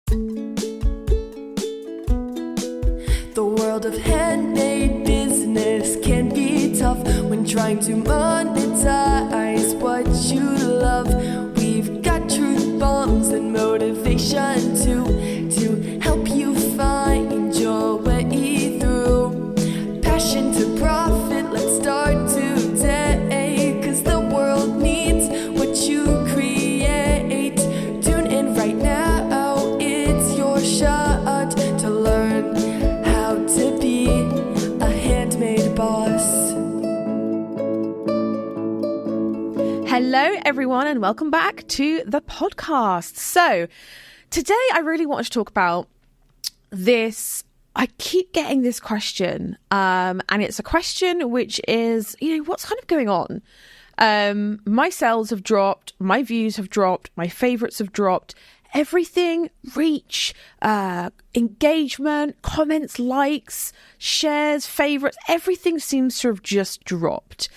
The world of handmade business can be tough when trying to monetize what you love. We've got truth bombs and motivation to help you find your way through. Passion to profit, let's start today, 'cause the world needs what you create. Tune in right now, it's your shot to learn how to be a handmade boss. Hello, everyone, and welcome back to the podcast. So today I really want to talk about this. I keep getting this question, and it's a question which is, what's kind of going on? My sales have dropped, my views have dropped, my favorites have dropped. Everything, reach, engagement, comments, likes, shares, favorites, everything seems to have just dropped.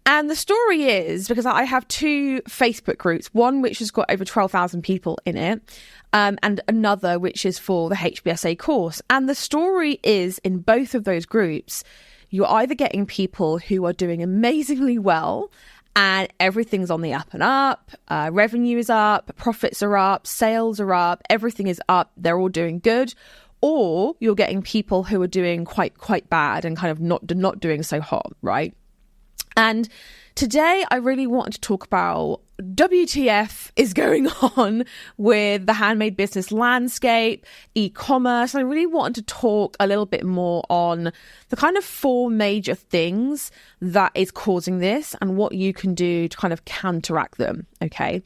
And the story is because I have two Facebook groups, one which has got over 12,000 people in it, and another which is for the HBSA course. And the story is in both of those groups, you're either getting people who are doing amazingly well and everything's on the up and up, revenue is up, profits are up, sales are up, everything is up, they're all doing good. Or you're getting people who are doing quite bad and kind of not doing so hot, right? And today I really wanted to talk about WTF is going on with the handmade business landscape, e-commerce. I really wanted to talk a little bit more on the kind of four major things that is causing this and what you can do to kind of counteract them. Okay.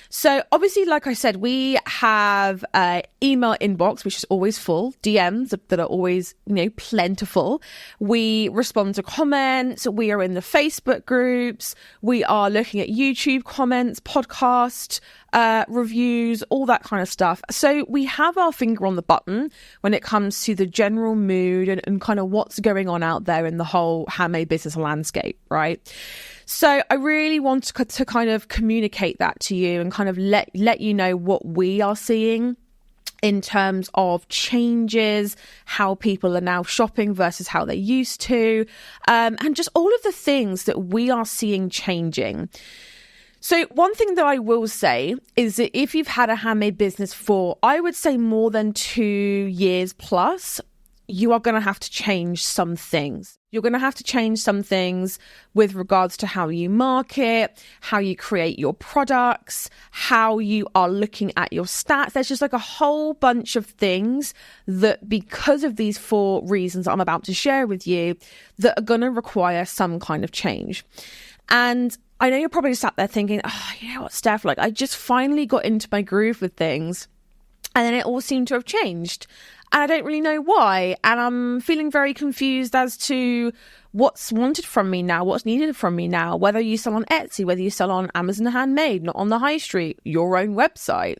So obviously, like I said, we have an email inbox, which is always full, DMs that are always, plentiful. We respond to comments. We are in the Facebook groups. We are looking at YouTube comments, podcast reviews, all that kind of stuff. So we have our finger on the button when it comes to the general mood and kind of what's going on out there in the whole handmade business landscape, right? So I really want to kind of communicate that to you and kind of let you know what we are seeing in terms of changes, how people are now shopping versus how they used to, and just all of the things that we are seeing changing. So one thing that I will say is that if you've had a handmade business for, I would say more than 2 years plus, you are going to have to change some things. You're going to have to change some things with regards to how you market, how you create your products, how you are looking at your stats. There's just like a whole bunch of things that, because of these four reasons I'm about to share with you, that are going to require some kind of change. And I know you're probably sat there thinking, you know what, Steph, like I just finally got into my groove with things and then it all seemed to have changed. And I don't really know why. And I'm feeling very confused as to what's wanted from me now, what's needed from me now, whether you sell on Etsy, whether you sell on Amazon Handmade, not on the high street, your own website.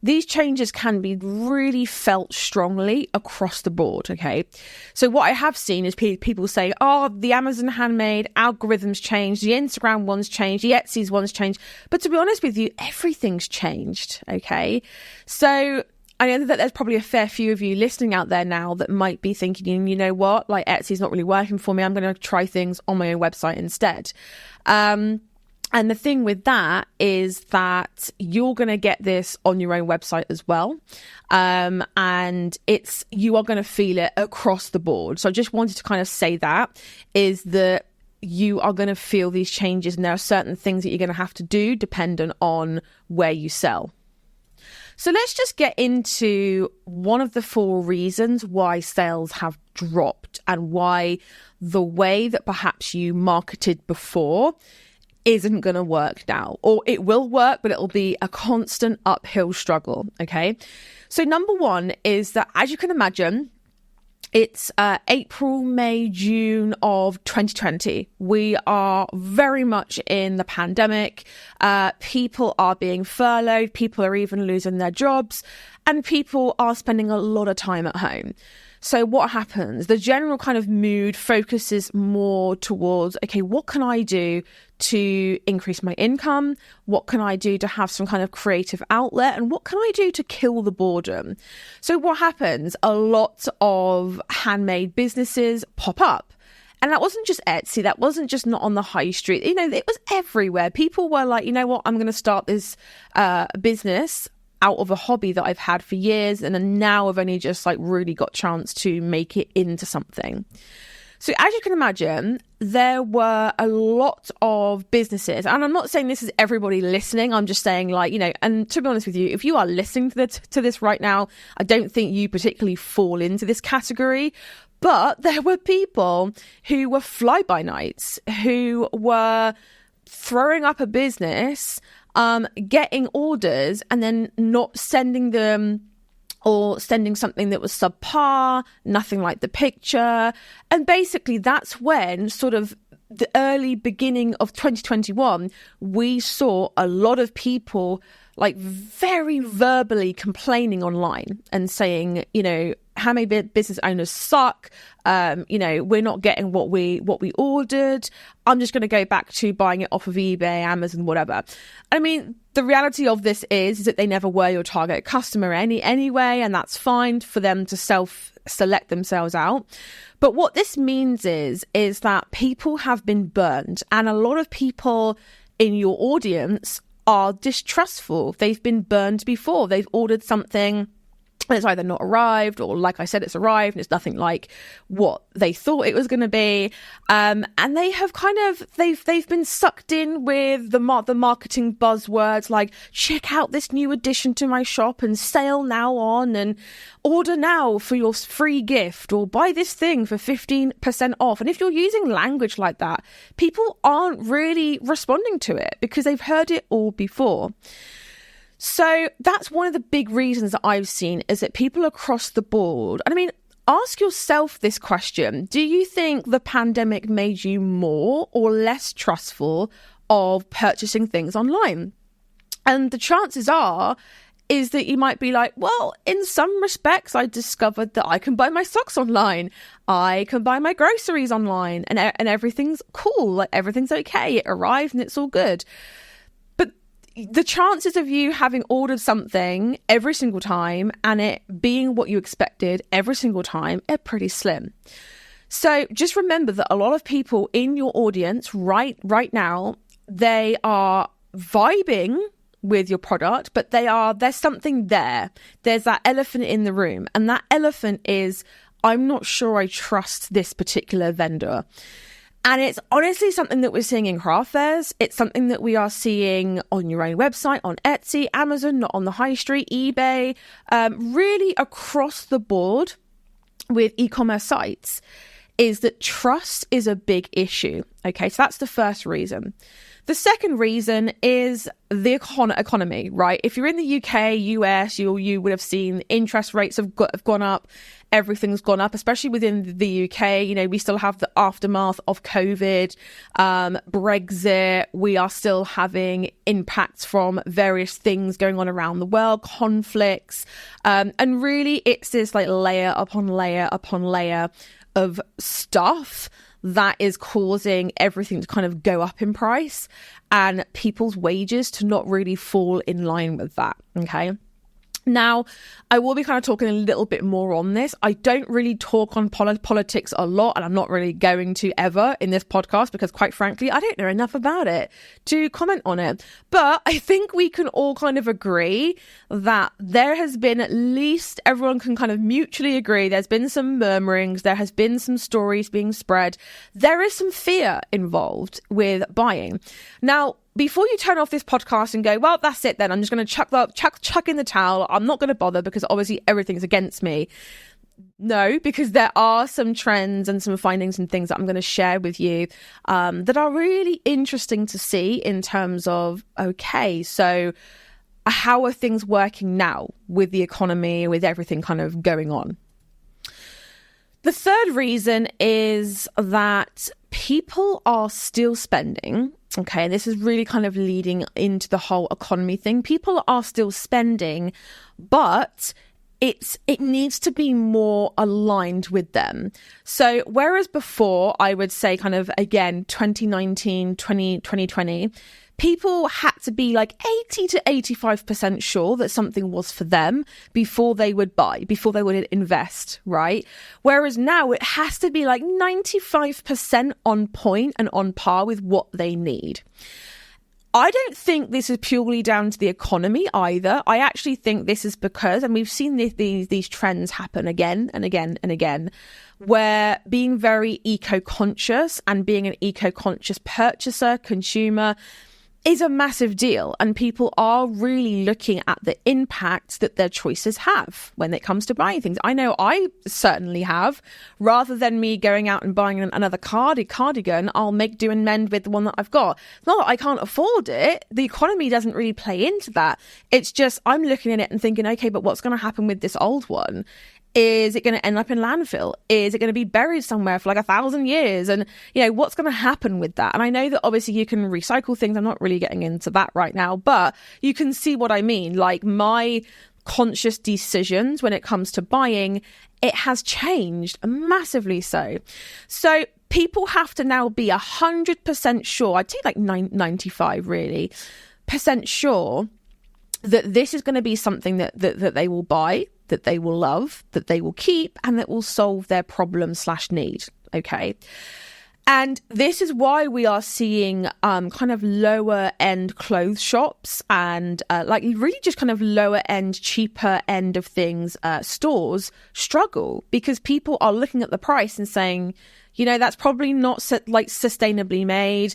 These changes can be really felt strongly across the board, okay? So what I have seen is people say, the Amazon Handmade algorithms changed, the Instagram one's changed, the Etsy's one's changed. But to be honest with you, everything's changed, okay? So I know that there's probably a fair few of you listening out there now that might be thinking, you know what, like Etsy's not really working for me. I'm going to try things on my own website instead. And the thing with that is that you're going to get this on your own website as well. And you are going to feel it across the board. So I just wanted to kind of say that is that you are going to feel these changes and there are certain things that you're going to have to do dependent on where you sell. So let's just get into one of the four reasons why sales have dropped and why the way that perhaps you marketed before isn't going to work now, or it will work, but it'll be a constant uphill struggle. Okay. So number one is that, as you can imagine, it's April, May, June of 2020. We are very much in the pandemic. People are being furloughed. People are even losing their jobs and people are spending a lot of time at home. So what happens? The general kind of mood focuses more towards, okay, what can I do to increase my income? What can I do to have some kind of creative outlet? And what can I do to kill the boredom? So what happens? A lot of handmade businesses pop up. And that wasn't just Etsy. That wasn't just not on the high street. You know, it was everywhere. People were like, you know what? I'm going to start this business out of a hobby that I've had for years, and then now I've only just like really got a chance to make it into something. So as you can imagine, there were a lot of businesses, and I'm not saying this is everybody listening. I'm just saying, like, you know, and to be honest with you, if you are listening to this right now, I don't think you particularly fall into this category. But there were people who were fly-by-nights, who were throwing up a business, getting orders and then not sending them, or sending something that was subpar, nothing like the picture. And basically that's when sort of the early beginning of 2021, we saw a lot of people like very verbally complaining online and saying, you know, handmade business owners suck. You know, we're not getting what we ordered. I'm just going to go back to buying it off of eBay, Amazon, whatever. I mean, the reality of this is that they never were your target customer anyway, and that's fine for them to select themselves out. But what this means is that people have been burned, and a lot of people in your audience are distrustful. They've been burned before. They've ordered something and it's either not arrived, or like I said, it's arrived and it's nothing like what they thought it was going to be. And they have kind of, they've been sucked in with the marketing buzzwords like, check out this new addition to my shop and sale now on, and order now for your free gift, or buy this thing for 15% off. And if you're using language like that, people aren't really responding to it because they've heard it all before. So that's one of the big reasons that I've seen, is that people across the board, and I mean, ask yourself this question: do you think the pandemic made you more or less trustful of purchasing things online? And the chances is that you might be like, well, in some respects, I discovered that I can buy my socks online. I can buy my groceries online, and everything's cool. Like, everything's okay. It arrived and it's all good. The chances of you having ordered something every single time and it being what you expected every single time are pretty slim. So just remember that a lot of people in your audience right now, they are vibing with your product, but there's something there. There's that elephant in the room, and that elephant is, I'm not sure I trust this particular vendor. And it's honestly something that we're seeing in craft fairs. It's something that we are seeing on your own website, on Etsy, Amazon, not on the high street, eBay, really across the board with e-commerce sites, is that trust is a big issue. Okay, so that's the first reason. The second reason is the economy, right? If you're in the UK, US, you would have seen interest rates have gone up. Everything's gone up, especially within the UK. You know, we still have the aftermath of COVID, Brexit. We are still having impacts from various things going on around the world, conflicts. And really, it's this like layer upon layer upon layer of stuff that is causing everything to kind of go up in price, and people's wages to not really fall in line with that. Okay. Now, I will be kind of talking a little bit more on this. I don't really talk on politics a lot, and I'm not really going to ever in this podcast because, quite frankly, I don't know enough about it to comment on it. But I think we can all kind of agree that there has been, at least everyone can kind of mutually agree, there's been some murmurings, there has been some stories being spread. There is some fear involved with buying. Now, before you turn off this podcast and go, well, that's it then, I'm just going to chuck in the towel, I'm not going to bother because obviously everything's against me. No, because there are some trends and some findings and things that I'm going to share with you that are really interesting to see in terms of, okay, so how are things working now with the economy, with everything kind of going on? The third reason is that people are still spending. Okay, and this is really kind of leading into the whole economy thing. People are still spending, but it needs to be more aligned with them. So whereas before, I would say kind of, again, 2019, 2020, people had to be like 80 to 85% sure that something was for them before they would buy, before they would invest, right? Whereas now it has to be like 95% on point and on par with what they need. I don't think this is purely down to the economy either. I actually think this is because, and we've seen these trends happen again and again and again, where being very eco-conscious and being an eco-conscious purchaser, consumer, is a massive deal, and people are really looking at the impact that their choices have when it comes to buying things. I know I certainly have. Rather than me going out and buying another cardigan, I'll make do and mend with the one that I've got. It's not that I can't afford it. The economy doesn't really play into that. It's just I'm looking at it and thinking, okay, but what's going to happen with this old one? Is it going to end up in landfill? Is it going to be buried somewhere for like 1,000 years? And, what's going to happen with that? And I know that obviously you can recycle things. I'm not really getting into that right now, but you can see what I mean. Like my conscious decisions when it comes to buying, it has changed massively so. So people have to now be 100% sure. I'd say like 95 really % sure that this is going to be something that they will buy, that they will love, that they will keep, and that will solve their problem/need. Okay. And this is why we are seeing kind of lower end clothes shops and like really just kind of lower end, cheaper end of things stores struggle, because people are looking at the price and saying, that's probably not sustainably made.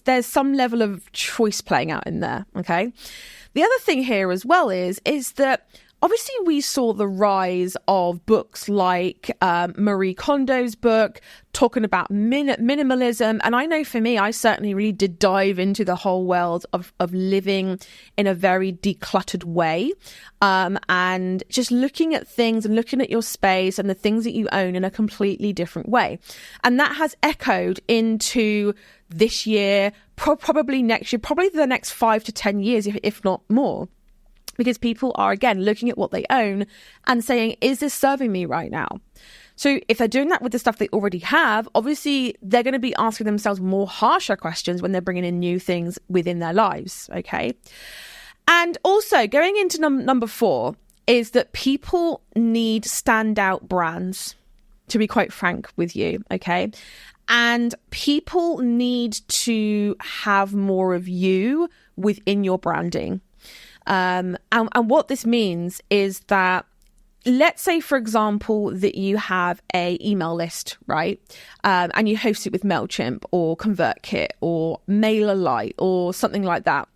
There's some level of choice playing out in there. Okay. The other thing here as well is that obviously we saw the rise of books like Marie Kondo's book talking about minimalism. And I know for me, I certainly really did dive into the whole world of living in a very decluttered way, and just looking at things and looking at your space and the things that you own in a completely different way. And that has echoed into this year, probably next year, probably the next 5 to 10 years, if not more. Because people are, again, looking at what they own and saying, is this serving me right now? So if they're doing that with the stuff they already have, obviously they're going to be asking themselves more harsher questions when they're bringing in new things within their lives, okay? And also going into number 4 is that people need standout brands, to be quite frank with you, okay? And people need to have more of you within your branding. And what this means is that, let's say, for example, that you have a email list, right? And you host it with MailChimp or ConvertKit or MailerLite or something like that.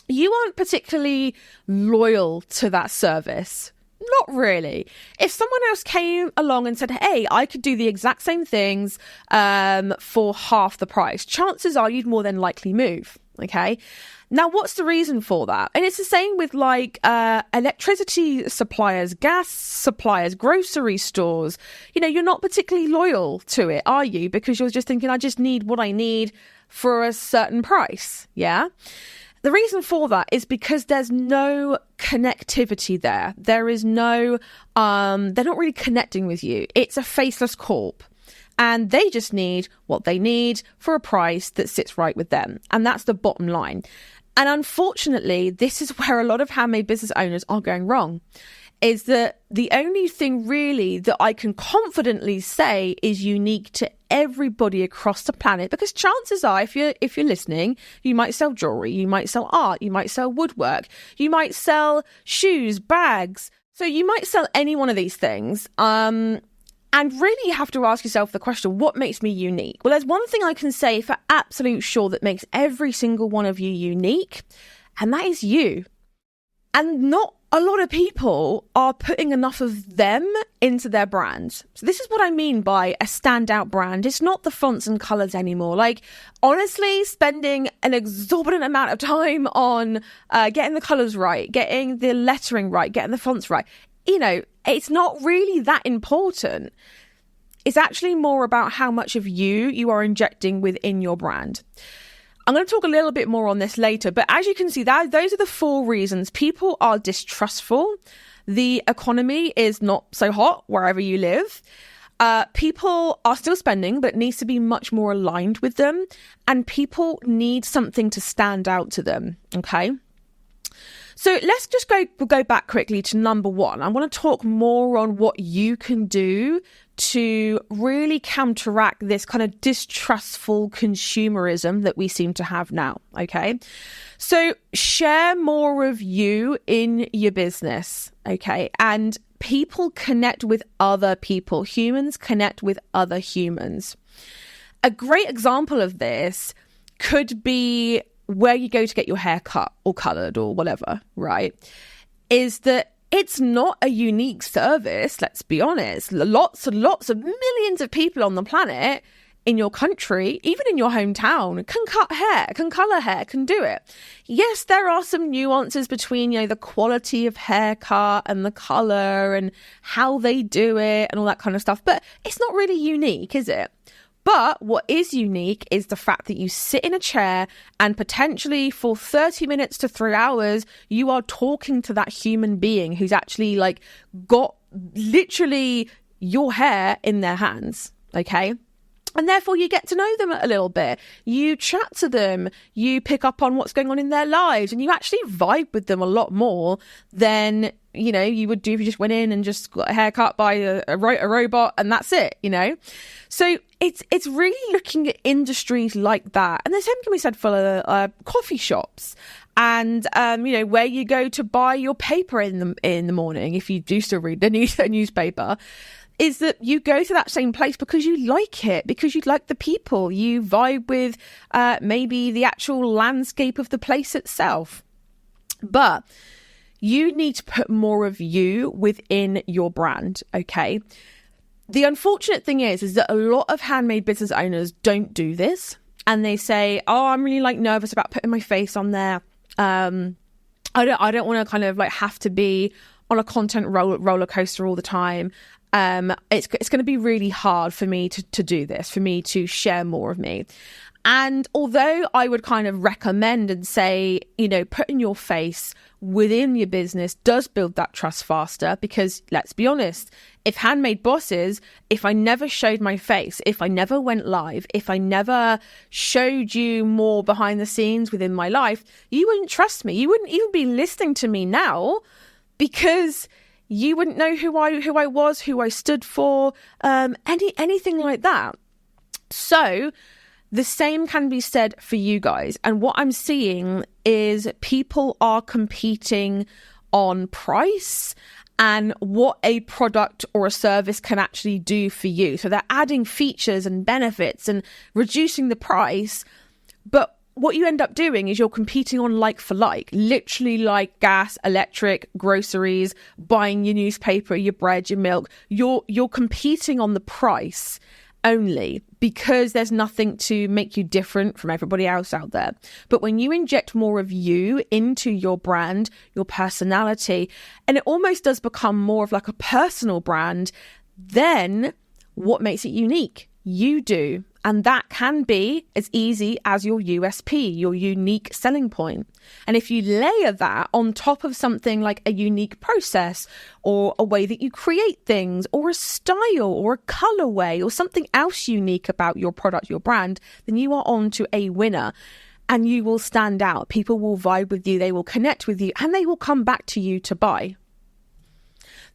You aren't particularly loyal to that service. Not really. If someone else came along and said, hey, I could do the exact same things for half the price, chances are you'd more than likely move. Okay. Now, what's the reason for that? And it's the same with like electricity suppliers, gas suppliers, grocery stores. You're not particularly loyal to it, are you? Because you're just thinking, I just need what I need for a certain price. Yeah. The reason for that is because there's no connectivity there. There is no, they're not really connecting with you. It's a faceless corp. And they just need what they need for a price that sits right with them. And that's the bottom line. And unfortunately, this is where a lot of handmade business owners are going wrong, is that the only thing really that I can confidently say is unique to everybody across the planet, because chances are, if you're listening, you might sell jewelry, you might sell art, you might sell woodwork, you might sell shoes, bags. So you might sell any one of these things. And really you have to ask yourself the question, what makes me unique? Well, there's one thing I can say for absolute sure that makes every single one of you unique, and that is you. And not a lot of people are putting enough of them into their brands. So this is what I mean by a standout brand. It's not the fonts and colors anymore. Like, honestly, spending an exorbitant amount of time on getting the colors right, getting the lettering right, getting the fonts right, it's not really that important. It's actually more about how much of you are injecting within your brand. I'm going to talk a little bit more on this later, but as you can see, those are the 4 reasons. People are distrustful. The economy is not so hot wherever you live. People are still spending, but it needs to be much more aligned with them. And people need something to stand out to them. Okay. So let's just go back quickly to number 1. I want to talk more on what you can do to really counteract this kind of distrustful consumerism that we seem to have now. Okay. So share more of you in your business. Okay. And people connect with other people. Humans connect with other humans. A great example of this could be where you go to get your hair cut or coloured or whatever, right? Is that it's not a unique service, let's be honest. Lots and lots of millions of people on the planet, in your country, even in your hometown, can cut hair, can colour hair, can do it. Yes, there are some nuances between, the quality of haircut and the colour and how they do it and all that kind of stuff, but it's not really unique, is it? But what is unique is the fact that you sit in a chair and potentially for 30 minutes to 3 hours, you are talking to that human being who's actually got literally your hair in their hands. Okay. And therefore you get to know them a little bit. You chat to them, you pick up on what's going on in their lives, and you actually vibe with them a lot more than, you would do if you just went in and just got a haircut by a robot and that's it, So it's really looking at industries like that. And the same can be said for coffee shops and, where you go to buy your paper in the morning, if you do still read the newspaper. Is that you go to that same place because you like it, because you like the people, you vibe with maybe the actual landscape of the place itself. But you need to put more of you within your brand, okay? The unfortunate thing is that a lot of handmade business owners don't do this. And they say, oh, I'm really nervous about putting my face on there. I don't want to kind of have to be on a content roller coaster all the time. It's going to be really hard for me to do this, for me to share more of me. And although I would kind of recommend and say, putting your face within your business does build that trust faster, because let's be honest, if handmade bosses, if I never showed my face, if I never went live, if I never showed you more behind the scenes within my life, you wouldn't trust me. You wouldn't even be listening to me now, because you wouldn't know who I was, who I stood for, anything like that. So the same can be said for you guys. And what I'm seeing is people are competing on price and what a product or a service can actually do for you. So they're adding features and benefits and reducing the price. But what you end up doing is you're competing on like for like, literally like gas, electric, groceries, buying your newspaper, your bread, your milk. You're competing on the price only, because there's nothing to make you different from everybody else out there. But when you inject more of you into your brand, your personality, and it almost does become more of like a personal brand, then what makes it unique? You do. And that can be as easy as your USP, your unique selling point. And if you layer that on top of something like a unique process or a way that you create things or a style or a colorway or something else unique about your product, your brand, then you are on to a winner and you will stand out. People will vibe with you, they will connect with you, and they will come back to you to buy.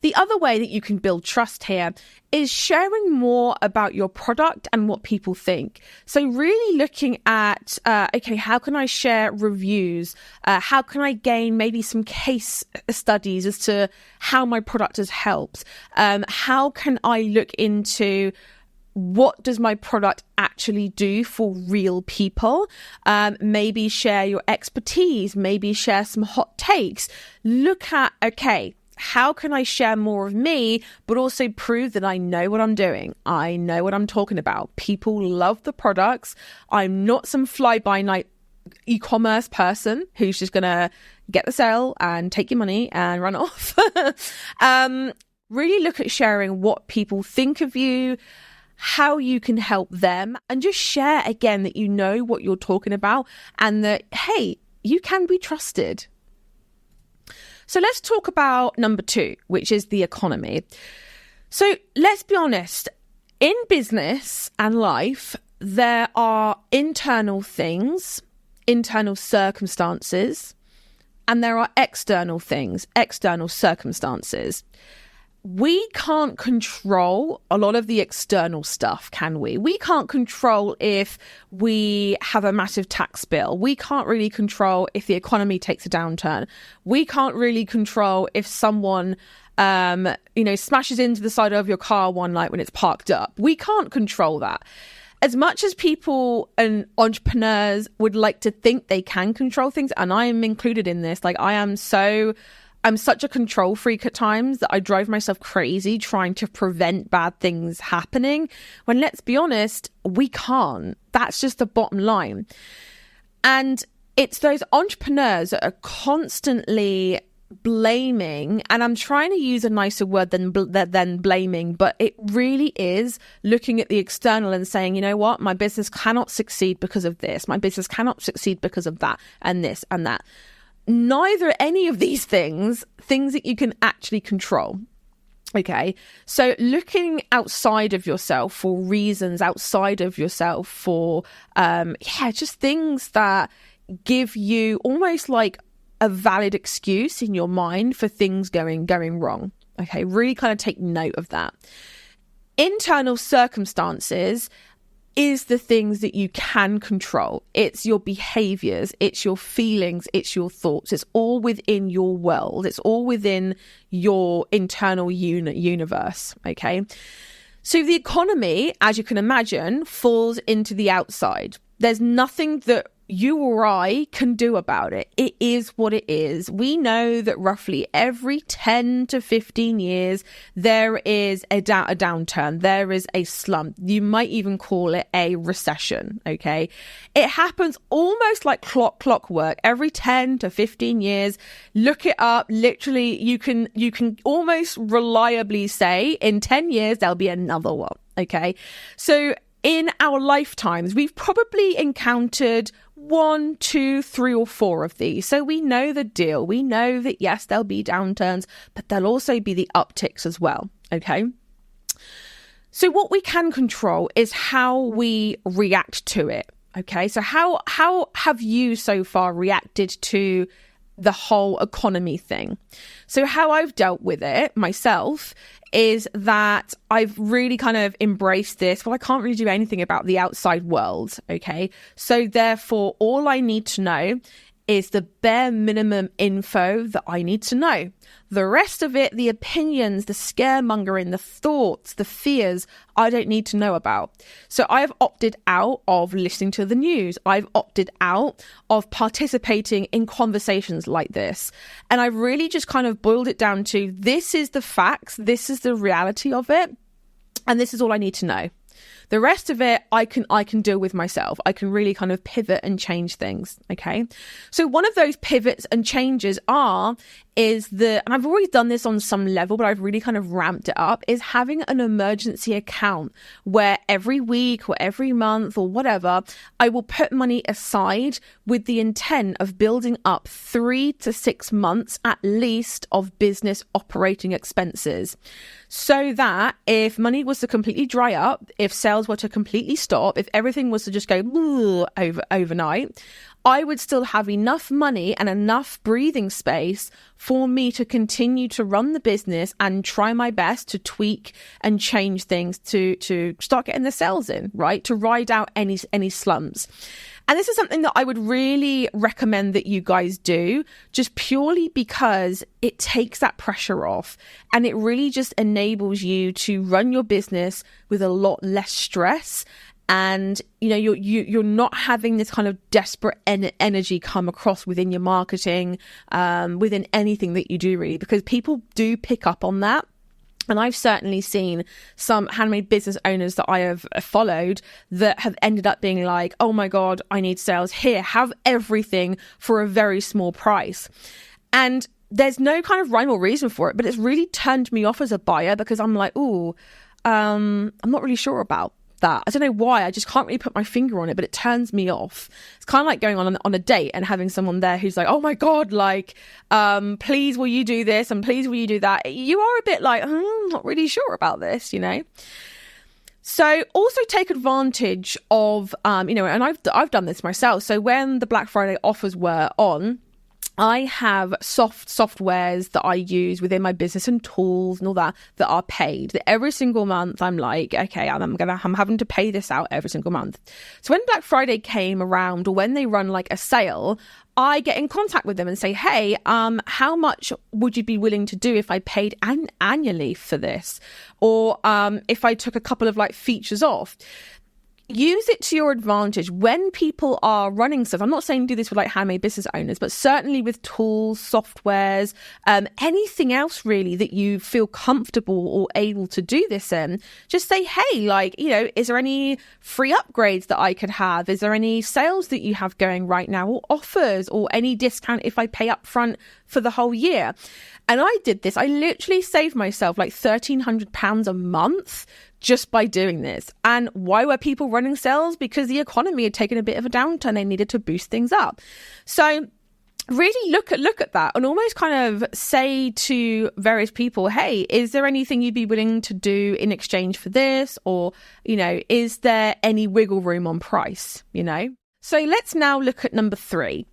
The other way that you can build trust here is sharing more about your product and what people think. So really looking at, okay, how can I share reviews? How can I gain maybe some case studies as to how my product has helped? How can I look into what does my product actually do for real people? Maybe share your expertise, maybe share some hot takes. Look at, okay, how can I share more of me, but also prove that I know what I'm doing? I know what I'm talking about. People love the products. I'm not some fly-by-night e-commerce person who's just going to get the sale and take your money and run off. Really look at sharing what people think of you, how you can help them, and just share again that you know what you're talking about and that, hey, you can be trusted. So let's talk about number 2, which is the economy. So let's be honest, in business and life, there are internal things, internal circumstances, and there are external things, external circumstances. We can't control a lot of the external stuff, can we? We can't control if we have a massive tax bill. We can't really control if the economy takes a downturn. We can't really control if someone, smashes into the side of your car one night when it's parked up. We can't control that. As much as people and entrepreneurs would like to think they can control things, and I am included in this, like I'm such a control freak at times that I drive myself crazy trying to prevent bad things happening, when, let's be honest, we can't. That's just the bottom line. And it's those entrepreneurs that are constantly blaming, and I'm trying to use a nicer word than blaming, but it really is looking at the external and saying, you know what, my business cannot succeed because of this. My business cannot succeed because of that and this and that. Neither any of these things that you can actually control. Okay, so looking outside of yourself for reasons outside of yourself for, just things that give you almost like a valid excuse in your mind for things going wrong. Okay, really kind of take note of that. Internal circumstances is the things that you can control. It's your behaviors, it's your feelings, it's your thoughts. It's all within your world. It's all within your internal universe. Okay. So the economy, as you can imagine, falls into the outside. There's nothing that you or I can do about it. It is what it is. We know that roughly every 10 to 15 years, there is a downturn. There is a slump. You might even call it a recession. Okay. It happens almost like clockwork every 10 to 15 years. Look it up. Literally, you can almost reliably say in 10 years, there'll be another one. Okay. So in our lifetimes, we've probably encountered 1, 2, 3, or 4 of these. So we know the deal. We know that, yes, there'll be downturns, but there'll also be the upticks as well. Okay. So what we can control is how we react to it. Okay. So how have you so far reacted to the whole economy thing? So how I've dealt with it myself is that I've really kind of embraced this. Well, I can't really do anything about the outside world. Okay. So therefore, all I need to know is the bare minimum info that I need to know. The rest of it, the opinions, the scaremongering, the thoughts, the fears, I don't need to know about. So I've opted out of listening to the news. I've opted out of participating in conversations like this. And I've really just kind of boiled it down to, this is the facts, this is the reality of it, and this is all I need to know. The rest of it, I can deal with myself. I can really kind of pivot and change things. Okay. So one of those pivots and changes and I've already done this on some level, but I've really kind of ramped it up, is having an emergency account where every week or every month or whatever, I will put money aside with the intent of building up 3 to 6 months at least of business operating expenses. So that if money was to completely dry up, if sales were to completely stop, if everything was to just go overnight, I would still have enough money and enough breathing space for me to continue to run the business and try my best to tweak and change things to start getting the sales in, right? To ride out any slumps. And this is something that I would really recommend that you guys do, just purely because it takes that pressure off and it really just enables you to run your business with a lot less stress. And, you're not having this kind of desperate energy come across within your marketing, within anything that you do really, because people do pick up on that. And I've certainly seen some handmade business owners that I have followed that have ended up being like, oh my God, I need sales here, have everything for a very small price. And there's no kind of rhyme or reason for it, but it's really turned me off as a buyer because I'm like, ooh, I'm not really sure about that. I don't know why. I just can't really put my finger on it, but it turns me off. It's kind of like going on a date and having someone there who's like, oh my God, like, please will you do this and please will you do that? You are a bit like, not really sure about this, you know? So also take advantage of, and I've done this myself. So when the Black Friday offers were on, I have softwares that I use within my business and tools and all that are paid. That every single month I'm like, okay, I'm having to pay this out every single month. So when Black Friday came around, or when they run like a sale, I get in contact with them and say, hey, how much would you be willing to do if I paid annually for this? Or if I took a couple of like features off? Use it to your advantage when people are running stuff. I'm not saying do this with like handmade business owners, but certainly with tools, softwares, anything else really that you feel comfortable or able to do this in. Just say, hey, like, is there any free upgrades that I could have? Is there any sales that you have going right now, or offers, or any discount if I pay up front for the whole year? And I did this. I literally saved myself like £1,300 a month just by doing this. And why were people running sales? Because the economy had taken a bit of a downturn. They needed to boost things up. So really look at that and almost kind of say to various people, hey, is there anything you'd be willing to do in exchange for this? Or, is there any wiggle room on price, So let's now look at number 3.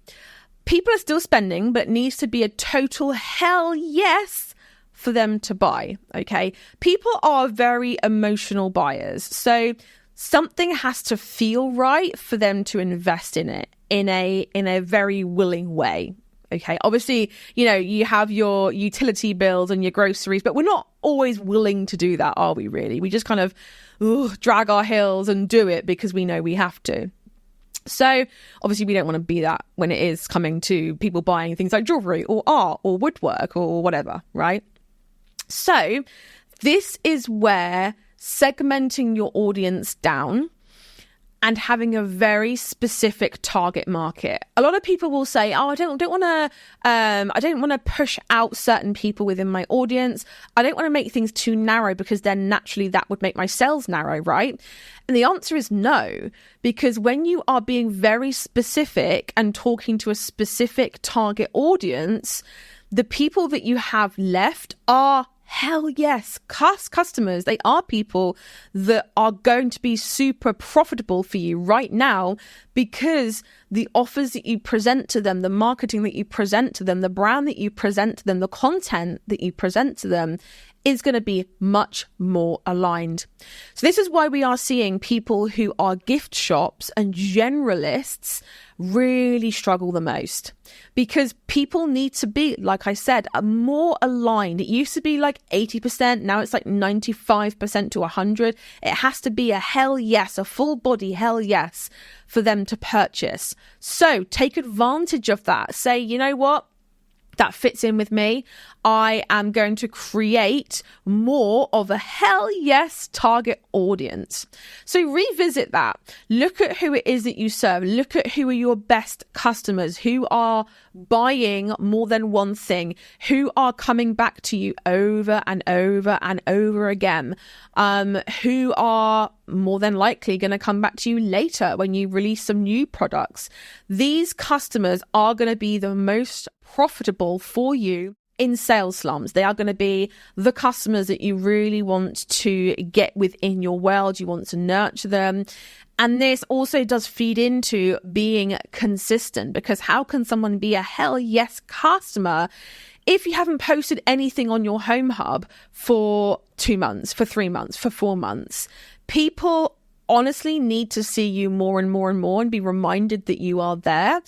People are still spending, but it needs to be a total hell yes for them to buy, okay? People are very emotional buyers. So something has to feel right for them to invest in it in a very willing way, okay? Obviously, you have your utility bills and your groceries, but we're not always willing to do that, are we really? We just kind of drag our heels and do it because we know we have to. So obviously we don't want to be that when it is coming to people buying things like jewelry or art or woodwork or whatever, right? So this is where segmenting your audience down and having a very specific target market. A lot of people will say, "Oh, I don't want to push out certain people within my audience. I don't want to make things too narrow because then naturally that would make my sales narrow, right?" And the answer is no, because when you are being very specific and talking to a specific target audience, the people that you have left are hell yes, customers. They are people that are going to be super profitable for you right now because the offers that you present to them, the marketing that you present to them, the brand that you present to them, the content that you present to them is going to be much more aligned. So this is why we are seeing people who are gift shops and generalists really struggle the most, because people need to be, like I said, more aligned. It used to be like 80%. Now it's like 95% to 100. It has to be a hell yes, a full body hell yes for them to purchase. So take advantage of that. Say, you know what? That fits in with me. I am going to create more of a hell yes target audience. So revisit that. Look at who it is that you serve. Look at who are your best customers, who are buying more than one thing, who are coming back to you over and over and over again, who are more than likely going to come back to you later when you release some new products. These customers are going to be the most profitable for you in sales slumps. They are going to be the customers that you really want to get within your world. You want to nurture them. And this also does feed into being consistent, because how can someone be a hell yes customer if you haven't posted anything on your home hub for 2 months, for 3 months, for 4 months? People honestly need to see you more and more and more and be reminded that you are there.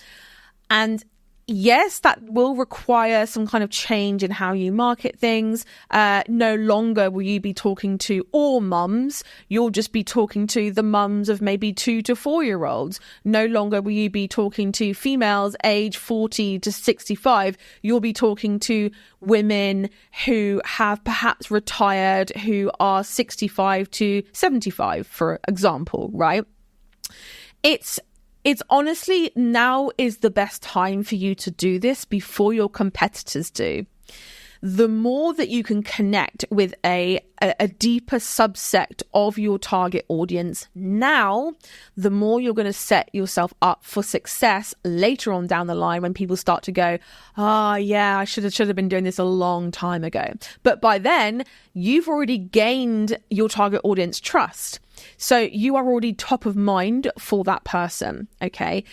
And yes, that will require some kind of change in how you market things. No longer will you be talking to all mums. You'll just be talking to the mums of maybe 2 to 4 year olds. No longer will you be talking to females age 40 to 65. You'll be talking to women who have perhaps retired, who are 65 to 75, for example, right? It's honestly, now is the best time for you to do this before your competitors do. the more that you can connect with a deeper subset of your target audience now, the more you're going to set yourself up for success later on down the line when people start to go, yeah, I should have been doing this a long time ago. But by then, you've already gained your target audience trust. So you are already top of mind for that person, okay?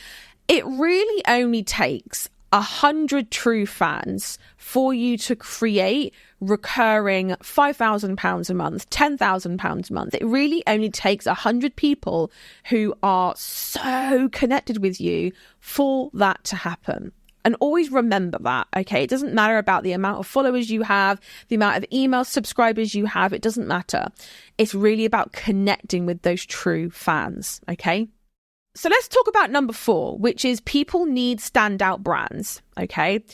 It really only takes 100 true fans for you to create recurring £5,000 a month, £10,000 a month. It really only takes 100 people who are so connected with you for that to happen. And always remember that, okay? It doesn't matter about the amount of followers you have, the amount of email subscribers you have. It doesn't matter. It's really about connecting with those true fans, okay? So let's talk about number 4, which is people need standout brands, okay?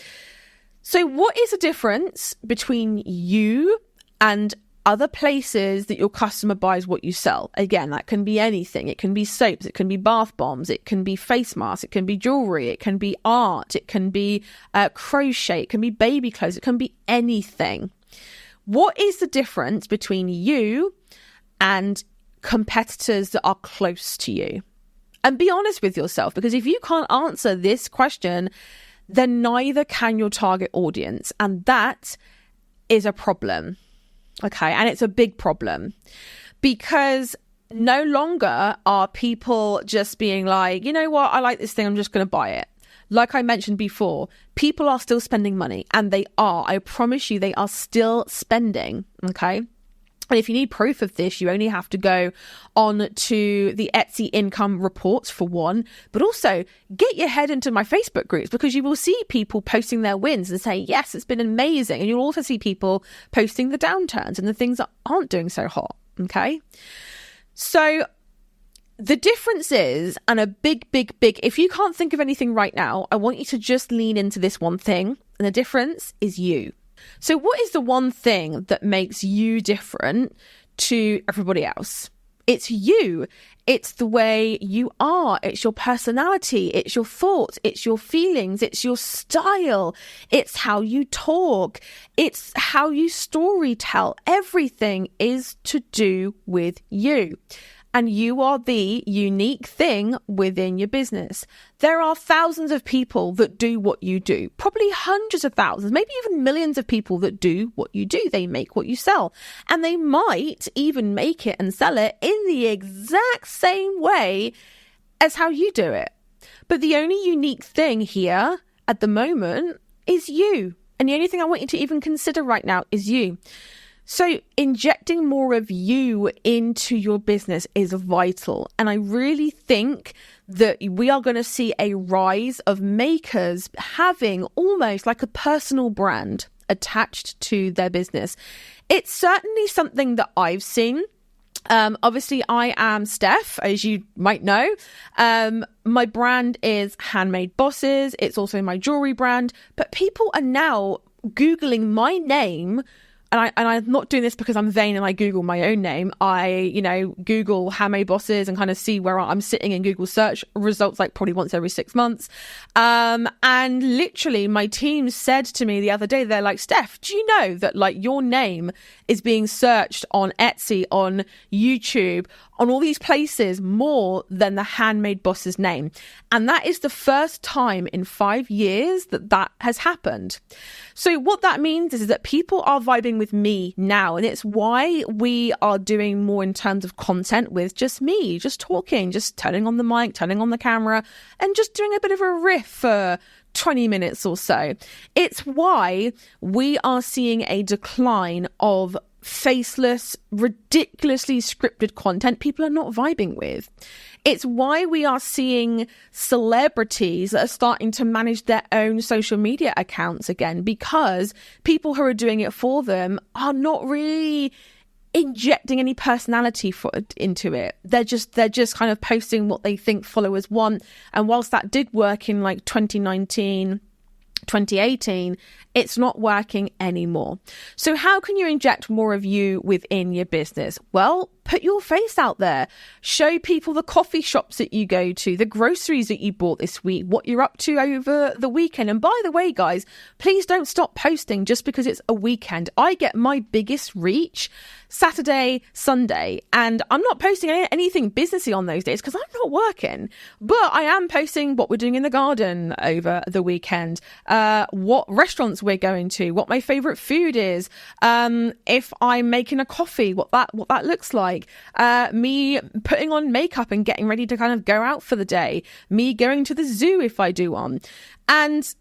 So what is the difference between you and other places that your customer buys what you sell? Again, that can be anything. It can be soaps, it can be bath bombs, it can be face masks, it can be jewelry, it can be art, it can be crochet, it can be baby clothes, it can be anything. What is the difference between you and competitors that are close to you? And be honest with yourself, because if you can't answer this question, then neither can your target audience. And that is a problem. Okay. And it's a big problem, because no longer are people just being like, you know what, I like this thing, I'm just going to buy it. Like I mentioned before, people are still spending money, and they are. I promise you, they are still spending. Okay. And if you need proof of this, you only have to go on to the Etsy income reports for one, but also get your head into my Facebook groups, because you will see people posting their wins and say, yes, it's been amazing. And you'll also see people posting the downturns and the things that aren't doing so hot. Okay. So the difference is, and a big, if you can't think of anything right now, I want you to just lean into this one thing. And the difference is you. So what is the one thing that makes you different to everybody else? It's you. It's the way you are. It's your personality. It's your thoughts. It's your feelings. It's your style. It's how you talk. It's how you story tell. Everything is to do with you. And you are the unique thing within your business. There are thousands of people that do what you do, probably hundreds of thousands, maybe even millions of people that do what you do. They make what you sell, and they might even make it and sell it in the exact same way as how you do it. But the only unique thing here at the moment is you. And the only thing I want you to even consider right now is you. So injecting more of you into your business is vital. And I really think that we are going to see a rise of makers having almost like a personal brand attached to their business. It's certainly something that I've seen. Obviously, I am Steph, as you might know. My brand is Handmade Bosses. It's also my jewelry brand. But people are now Googling my name. And I'm not doing this because I'm vain and I Google my own name. I, Google Handmade Bosses and kind of see where I'm sitting in Google search results, like probably once every 6 months. And literally my team said to me the other day, they're like, Steph, do you know that like your name is being searched on Etsy, on YouTube, on all these places more than the Handmade Bosses name? And that is the first time in 5 years that has happened. So what that means is that people are vibing with me now. And it's why we are doing more in terms of content with just me, just talking, just turning on the mic, turning on the camera, and just doing a bit of a riff for 20 minutes or so. It's why we are seeing a decline of faceless, ridiculously scripted content people are not vibing with. It's why we are seeing celebrities that are starting to manage their own social media accounts again, because people who are doing it for them are not really injecting any personality into it. They're just kind of posting what they think followers want. And whilst that did work in like 2019, 2018, it's not working anymore. So how can you inject more of you within your business? Well, put your face out there. Show people the coffee shops that you go to, the groceries that you bought this week, what you're up to over the weekend. And by the way, guys, please don't stop posting just because it's a weekend. I get my biggest reach Saturday, Sunday, and I'm not posting anything businessy on those days because I'm not working. But I am posting what we're doing in the garden over the weekend, what restaurants we're going to, what my favorite food is, if I'm making a coffee, what that looks like, me putting on makeup and getting ready to kind of go out for the day, me going to the zoo if I do one. And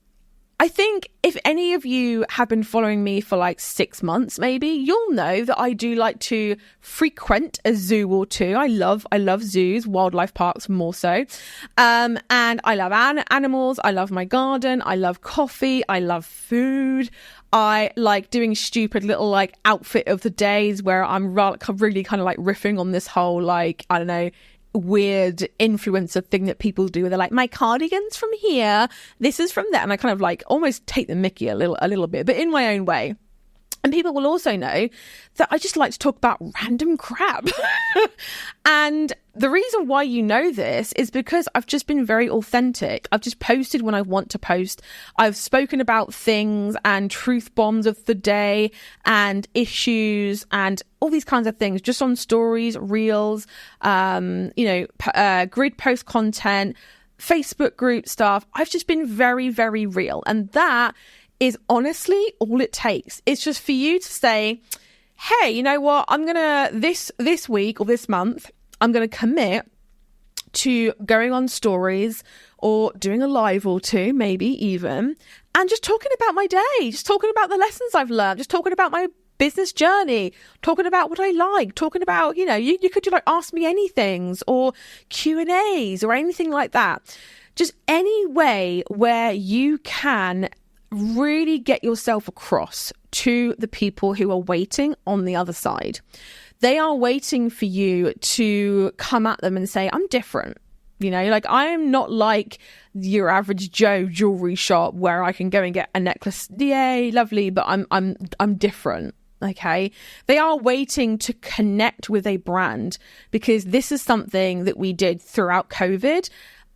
I think if any of you have been following me for like 6 months, maybe, you'll know that I do like to frequent a zoo or two. I love zoos, wildlife parks more so. And I love animals. I love my garden. I love coffee. I love food. I like doing stupid little like outfit of the days where I'm really kind of like riffing on this whole like, I don't know, weird influencer thing that people do where they're like, my cardigan's from here, this is from there, and I kind of like almost take the mickey a little bit, but in my own way. And people will also know that I just like to talk about random crap. And the reason why you know this is because I've just been very authentic. I've just posted when I want to post. I've spoken about things and truth bombs of the day and issues and all these kinds of things just on stories, reels, grid post content, Facebook group stuff. I've just been very, very real. And that is honestly all it takes. It's just for you to say, hey, you know what? I'm going to, this week or this month, I'm going to commit to going on stories or doing a live or two, maybe even, and just talking about my day, just talking about the lessons I've learned, just talking about my business journey, talking about what I like, talking about, you could do like ask me anythings or Q&As or anything like that. Just any way where you can really get yourself across to the people who are waiting on the other side. They are waiting for you to come at them and say, I'm different. Like I'm not like your average Joe jewelry shop where I can go and get a necklace. Yay, lovely, but I'm different. Okay. They are waiting to connect with a brand because this is something that we did throughout COVID,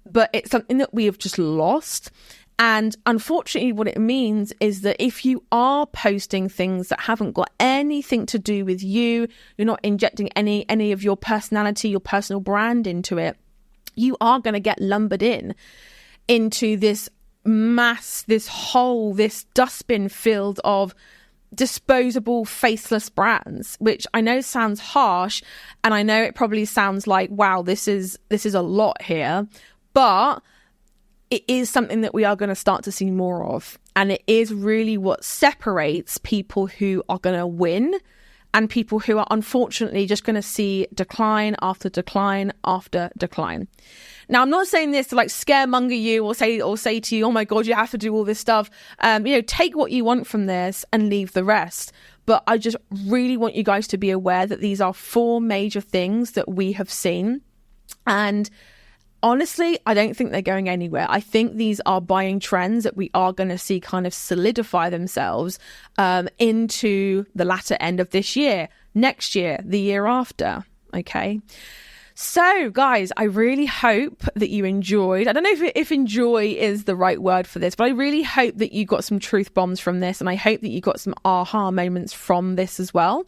but it's something that we have just lost. And unfortunately, what it means is that if you are posting things that haven't got anything to do with you, you're not injecting any of your personality, your personal brand into it, you are going to get lumbered into this mass, this hole, this dustbin filled of disposable, faceless brands, which I know sounds harsh. And I know it probably sounds like, wow, this is a lot here. But it is something that we are going to start to see more of. And it is really what separates people who are going to win and people who are unfortunately just going to see decline after decline after decline. Now, I'm not saying this to like scaremonger you or say to you, oh my God, you have to do all this stuff. Take what you want from this and leave the rest. But I just really want you guys to be aware that these are 4 major things that we have seen. And honestly, I don't think they're going anywhere. I think these are buying trends that we are going to see kind of solidify themselves into the latter end of this year, next year, the year after. Okay. So, guys, I really hope that you enjoyed. I don't know if enjoy is the right word for this, but I really hope that you got some truth bombs from this, and I hope that you got some aha moments from this as well.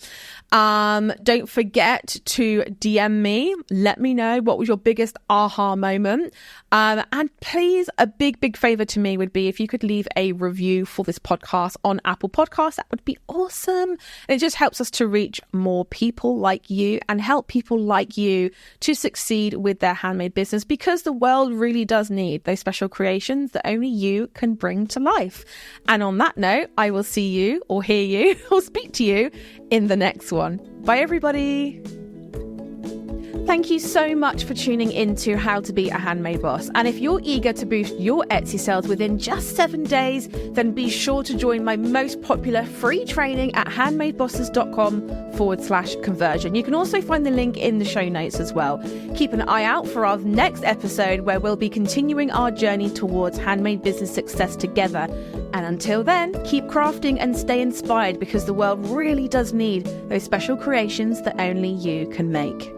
Don't forget to DM me. Let me know what was your biggest aha moment. And please, a big favor to me would be if you could leave a review for this podcast on Apple Podcasts. That would be awesome. And it just helps us to reach more people like you and help people like you to succeed with their handmade business, because the world really does need those special creations that only you can bring to life. And on that note, I will see you or hear you or speak to you in the next one. Bye, everybody. Thank you so much for tuning in to How to Be a Handmade Boss. And if you're eager to boost your Etsy sales within just 7 days, then be sure to join my most popular free training at handmadebosses.com/conversion. You can also find the link in the show notes as well. Keep an eye out for our next episode where we'll be continuing our journey towards handmade business success together. And until then, keep crafting and stay inspired, because the world really does need those special creations that only you can make.